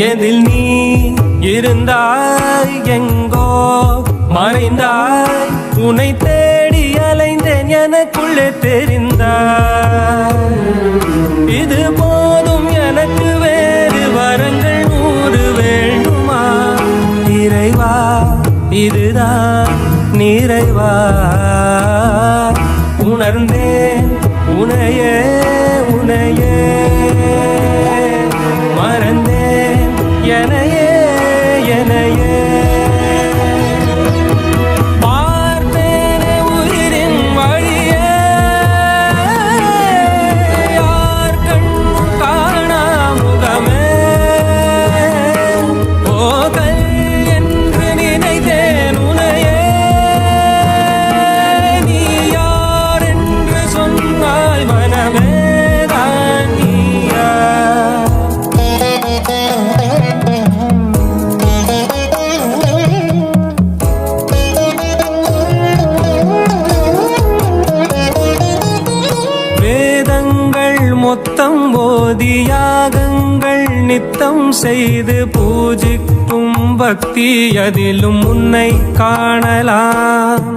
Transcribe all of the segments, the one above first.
எதில் நீ இருந்தாய் எங்கோ மறைந்தாய் உன்னை தேடி அலைந்தேன் எனக்குள்ளே தெரிந்தாய் இது போதும் எனக்கு வேறு வரங்கள் 100 வேண்டுமா இறைவா இதுதான் நிறைவா உணர்ந்தேன் உனையே உனையே மறந்தேன் எனையே எனையே பார்த்தேனே உயிரின் வழியே யார் கண்ணும் காணா முகமே ஓகல் என்று நினைத்தேன் உனையே நீ யார் என்று சொன்னால் மனமே தான் நீயா வேதங்கள் மொத்தம் ஓதி யாகங்கள் நித்தம் செய்து பூஜிக்கும் பக்தி அதிலும் உன்னை காணலாம்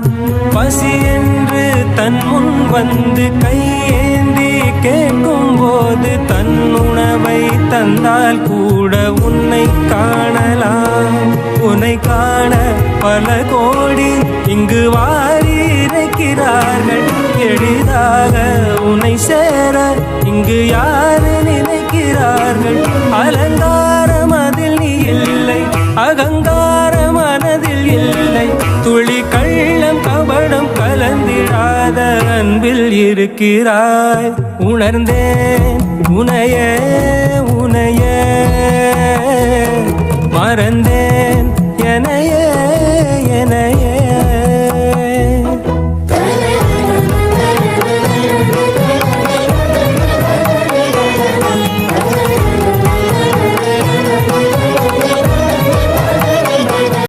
பசி என்று தன் முன் வந்து கையேந்தி கேட்கும் போது தன் உணவை தந்தால் கூட உன்னை காணலாம் உன்னை காண பல கோடி இங்கு வாரி இறைக்கிறார்கள் எளிதாக உன்னை சேர இங்கு யாரு நினைக்கிறார்கள் அலங்காரம் அதில் நீ இல்லை அகங்கார மனதில் இல்லை துளி கள்ளம் கபடம் கலந்திடாத அன்பில் இருக்கிறாய் உணர்ந்தேன் உனையே உனையே மறந்தேன்